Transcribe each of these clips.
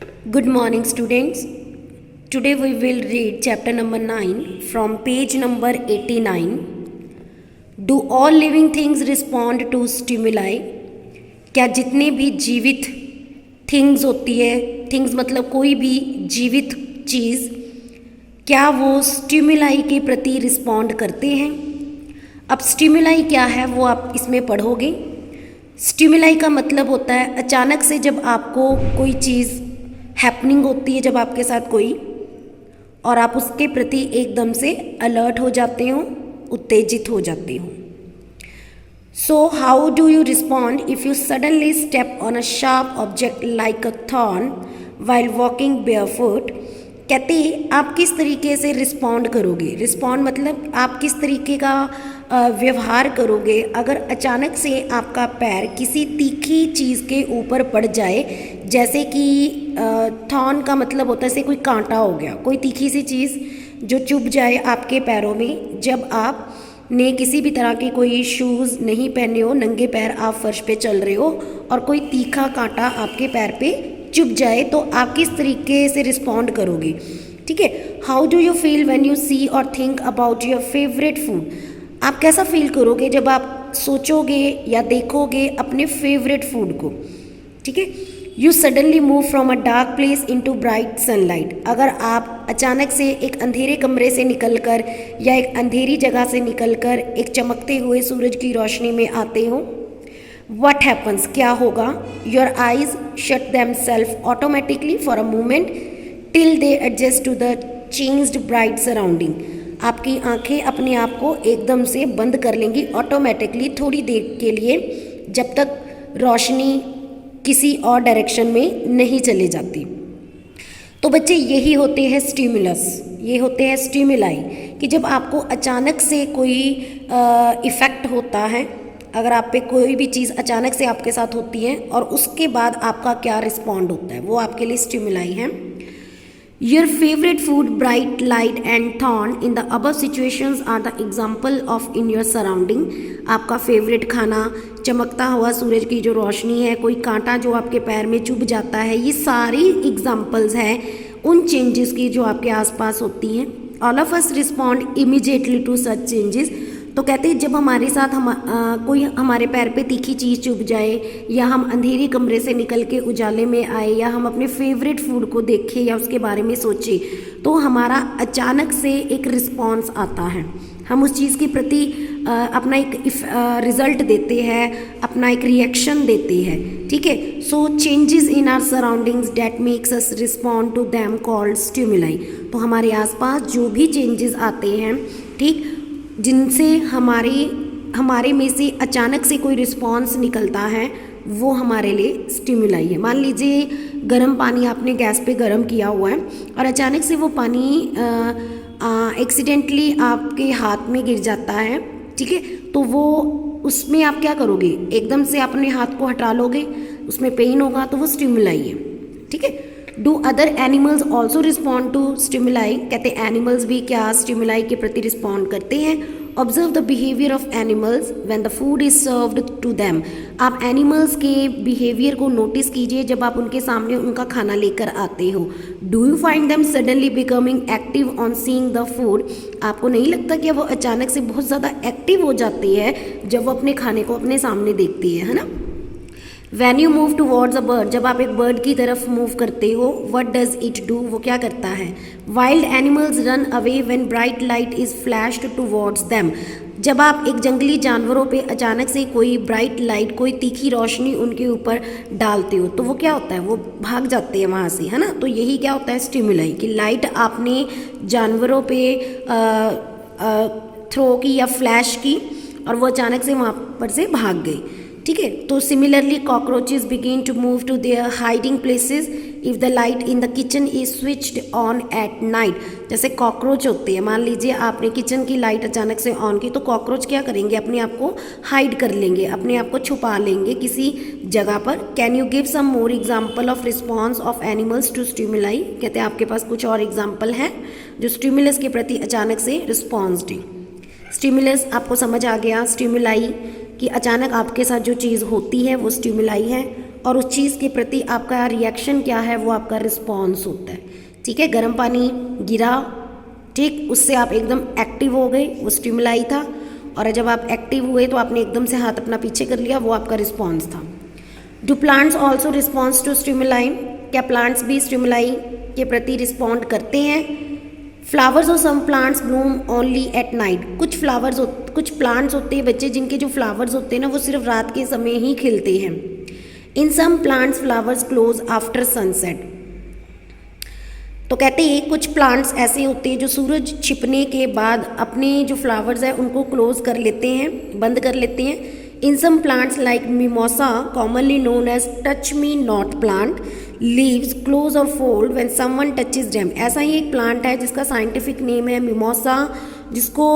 Good morning, students. Today we will read chapter number 9 from page number 89. Do all living things respond to stimuli? क्या जितने भी जीवित things होती है, things मतलब कोई भी जीवित चीज़, क्या वो स्टिमुलाई के प्रति रिस्पॉन्ड करते हैं? अब स्टिमुलाई क्या है वो आप इसमें पढ़ोगे। स्टिमुलाई का मतलब होता है अचानक से जब आपको कोई चीज़ हैपनिंग होती है, जब आपके साथ कोई, और आप उसके प्रति एकदम से अलर्ट हो जाते हो, उत्तेजित हो जाते हो। So how do you respond if you suddenly step on a sharp object like a thorn while walking barefoot? कहते आप किस तरीके से रिस्पॉन्ड करोगे। रिस्पॉन्ड मतलब आप किस तरीके का व्यवहार करोगे अगर अचानक से आपका पैर किसी तीखी चीज़ के ऊपर पड़ जाए, जैसे कि थॉर्न का मतलब होता है जैसे कोई कांटा हो गया, कोई तीखी सी चीज़ जो चुभ जाए आपके पैरों में। जब आप ने किसी भी तरह के कोई शूज़ नहीं पहने हो, नंगे पैर आप फर्श पे चल रहे हो और कोई तीखा कांटा आपके पैर पे चुभ जाए, तो आप किस तरीके से रिस्पॉन्ड करोगे। ठीक है। How do you feel when you see or think about your favourite food? आप कैसा फील करोगे जब आप सोचोगे या देखोगे अपने फेवरेट फूड को। ठीक है। You suddenly move from a dark place into bright sunlight. अगर आप अचानक से एक अंधेरे कमरे से निकलकर या एक अंधेरी जगह से निकलकर एक चमकते हुए सूरज की रोशनी में आते हो, व्हाट हैपन्स, क्या होगा? Your eyes shut themselves automatically for a moment till they adjust to the changed bright surrounding. आपकी आंखें अपने आप को एकदम से बंद कर लेंगी ऑटोमेटिकली थोड़ी देर के लिए, जब तक रोशनी किसी और डायरेक्शन में नहीं चली जाती। तो बच्चे यही होते हैं स्टिमुलस, ये होते हैं स्टिमुलाई, कि जब आपको अचानक से कोई इफ़ेक्ट होता है, अगर आप पे कोई भी चीज़ अचानक से आपके साथ होती है और उसके बाद आपका क्या रिस्पॉन्ड होता है, वो आपके लिए स्टिमुलाई है। Your favorite food, bright light and thorn in the above situations are the example of in your surrounding. आपका फेवरेट खाना, चमकता हुआ सूरज की जो रोशनी है, कोई कांटा जो आपके पैर में चुभ जाता है, ये सारी एग्जाम्पल्स हैं उन चेंजेस की जो आपके आसपास होती हैं। All of us respond immediately to such changes. तो कहते हैं जब हमारे साथ कोई हमारे पैर पे तीखी चीज़ चुभ जाए, या हम अंधेरे कमरे से निकल के उजाले में आए, या हम अपने फेवरेट फूड को देखें या उसके बारे में सोचें, तो हमारा अचानक से एक रिस्पॉन्स आता है। हम उस चीज़ के प्रति अपना एक रिज़ल्ट देते हैं, अपना एक रिएक्शन देते हैं। ठीक है। So changes in our surroundings that makes us respond to them called stimuli. तो हमारे आसपास जो भी चेंजेस आते हैं, ठीक, जिनसे हमारे में से अचानक से कोई रिस्पॉन्स निकलता है, वो हमारे लिए स्टिमुलाई है। मान लीजिए गर्म पानी आपने गैस पे गर्म किया हुआ है और अचानक से वो पानी एक्सीडेंटली आपके हाथ में गिर जाता है। ठीक है। तो वो उसमें आप क्या करोगे, एकदम से अपने हाथ को हटा लोगे, उसमें पेन होगा, तो वो स्टिमुलाई है। ठीक है। Do other animals also respond to stimuli? कहते हैं एनिमल्स भी क्या स्टिमुलाई के प्रति रिस्पॉन्ड करते हैं। Observe the behaviour of animals when the food is served to them. आप एनिमल्स के बिहेवियर को नोटिस कीजिए जब आप उनके सामने उनका खाना लेकर आते हो। Do you find them suddenly becoming active on seeing the food? आपको नहीं लगता कि वो अचानक से बहुत ज़्यादा एक्टिव हो जाती है जब वो अपने खाने को अपने सामने देखती है ना। When you move towards a bird, जब आप एक बर्ड की तरफ मूव करते हो, वट डज इट डू, वो क्या करता है? Wild animals run away when bright light is flashed towards them. जब आप एक जंगली जानवरों पे अचानक से कोई ब्राइट लाइट, कोई तीखी रोशनी उनके ऊपर डालते हो, तो वो क्या होता है, वो भाग जाते हैं वहाँ से, है ना। तो यही क्या होता है स्टिमुलाई, कि लाइट आपने जानवरों पे थ्रो की या फ्लैश की और वो अचानक से वहाँ पर से भाग गई। ठीक है। तो similarly cockroaches begin to move to their hiding places if the light in the kitchen is switched on at night. जैसे कॉकरोच होते हैं, मान लीजिए आपने किचन की लाइट अचानक से ऑन की, तो कॉकरोच क्या करेंगे, अपने आप को हाइड कर लेंगे, अपने आप को छुपा लेंगे किसी जगह पर। Can you give some more example of response of animals to stimuli? कहते हैं आपके पास कुछ और एग्जाम्पल हैं जो स्टिमुलस के प्रति अचानक से रिस्पॉन्स दें। स्टिमुलस आपको समझ आ गया, स्टिमुलाई कि अचानक आपके साथ जो चीज़ होती है वो स्टिमुलाई है, और उस चीज़ के प्रति आपका रिएक्शन क्या है, वो आपका रिस्पॉन्स होता है। ठीक है, गर्म पानी गिरा, ठीक, उससे आप एकदम एक्टिव हो गए, वो स्टिमुलाई था, और जब आप एक्टिव हुए तो आपने एकदम से हाथ अपना पीछे कर लिया, वो आपका रिस्पॉन्स था। Do plants also response to stimuli, क्या प्लांट्स भी स्टिमुलाई के प्रति रिस्पॉन्ड करते हैं? फ्लावर्स और some plants bloom only at night, कुछ प्लांट्स होते हैं बच्चे जिनके जो फ्लावर्स होते हैं ना वो सिर्फ रात के समय ही खिलते हैं। In some plants flowers close after sunset, तो कहते हैं कुछ प्लांट्स ऐसे होते हैं जो सूरज छिपने के बाद अपने जो फ्लावर्स हैं उनको क्लोज कर लेते हैं, बंद कर लेते हैं। In some plants like mimosa commonly known as touch me not plant leaves close और fold when someone touches them, ऐसा ही एक प्लांट है जिसका साइंटिफिक नेम है मिमोसा, जिसको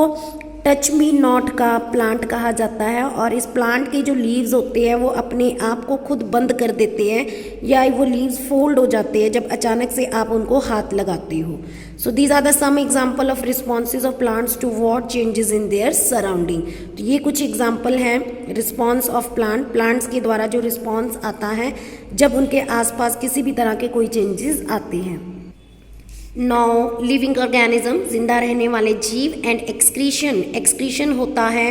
टच मी नॉट का प्लांट कहा जाता है। और इस प्लांट के जो लीव्स होते हैं वो अपने आप को खुद बंद कर देते हैं या वो लीव्स फोल्ड हो जाते हैं जब अचानक से आप उनको हाथ लगाते हो। So these are the some example of responses of plants to what changes in their surrounding. तो ये कुछ एग्जाम्पल हैं रिस्पॉन्स ऑफ प्लांट्स के द्वारा जो रिस्पॉन्स आता है जब उनके आसपास किसी भी तरह के कोई चेंजेस आते हैं। नाउ लिविंग ऑर्गेनिज्म, जिंदा रहने वाले जीव, एंड एक्सक्रीशन, एक्सक्रीशन होता है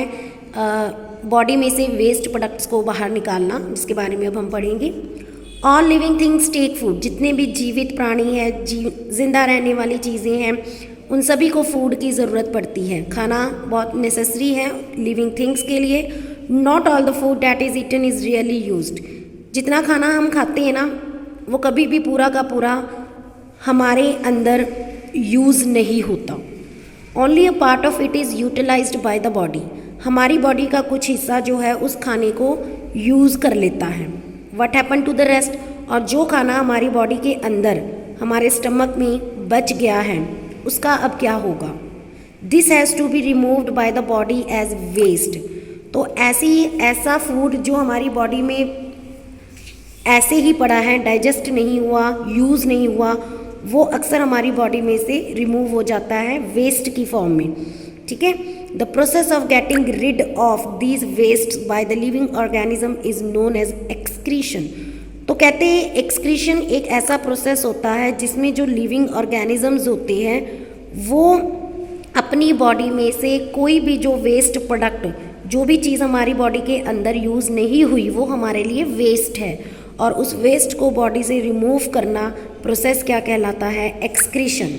बॉडी में से वेस्ट प्रोडक्ट्स को बाहर निकालना, जिसके बारे में अब हम पढ़ेंगे। All living things take food, जितने भी जीवित प्राणी है, जिंदा रहने वाली चीज़ें हैं, उन सभी को फूड की ज़रूरत पड़ती है। खाना बहुत नेसेसरी है लिविंग थिंग्स के लिए। Not all the food that is eaten is really used, जितना खाना हम खाते हैं ना वो कभी भी पूरा का पूरा हमारे अंदर यूज़ नहीं होता। Only a part of it is utilized by the body, हमारी बॉडी का कुछ हिस्सा जो है उस खाने को यूज़ कर लेता है। What happen to the rest, और जो खाना हमारी बॉडी के अंदर हमारे स्टमक में बच गया है उसका अब क्या होगा? This has to be removed by the body as waste, तो ऐसा फूड जो हमारी बॉडी में ऐसे ही पड़ा है, डाइजेस्ट नहीं हुआ, यूज़ नहीं हुआ, वो अक्सर हमारी बॉडी में से रिमूव हो जाता है वेस्ट की फॉर्म में। ठीक है, the process of getting rid of these waste by the living organism is known as excretion. तो कहते हैं एक्सक्रीशन एक ऐसा प्रोसेस होता है जिसमें जो लिविंग ऑर्गेनिजम्स होते हैं वो अपनी बॉडी में से कोई भी जो वेस्ट प्रोडक्ट, जो भी चीज़ हमारी बॉडी के अंदर यूज़ नहीं हुई वो हमारे लिए वेस्ट है, और उस वेस्ट को बॉडी से रिमूव करना प्रोसेस क्या कहलाता है? Excretion.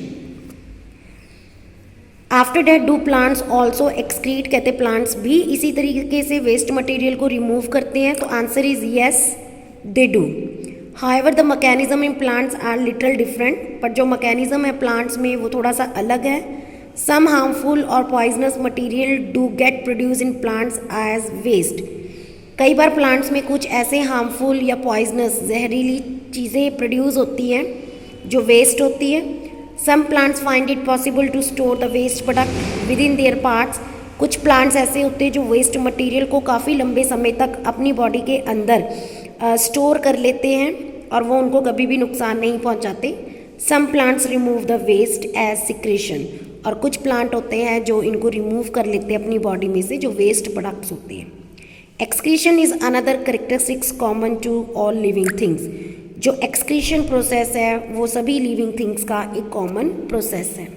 After that do plants also excrete, कहते प्लांट्स भी इसी तरीके से वेस्ट मटेरियल को रिमूव करते हैं, तो answer is yes they do. However the mechanism in plants are little different, पर जो मैकेनिज्म है प्लांट्स में वो थोड़ा सा अलग है। सम हार्मफुल और poisonous material do get produce in plants as waste, कई बार प्लांट्स में कुछ ऐसे हार्मफुल या पॉइजनस जहरीली चीज़ें प्रोड्यूस होती हैं जो वेस्ट होती है। Some plants find it possible to store the waste product within their parts, कुछ प्लांट्स ऐसे होते हैं जो वेस्ट मटेरियल को काफ़ी लंबे समय तक अपनी बॉडी के अंदर स्टोर कर लेते हैं और वो उनको कभी भी नुकसान नहीं पहुंचाते। Some plants remove the waste as secretion, और कुछ प्लांट होते हैं जो इनको रिमूव कर लेते हैं अपनी बॉडी में से जो वेस्ट प्रोडक्ट्स होते हैं। Excretion is another characteristics common to all living things, जो एक्सक्रीशन प्रोसेस है वो सभी लिविंग थिंग्स का एक कॉमन प्रोसेस है।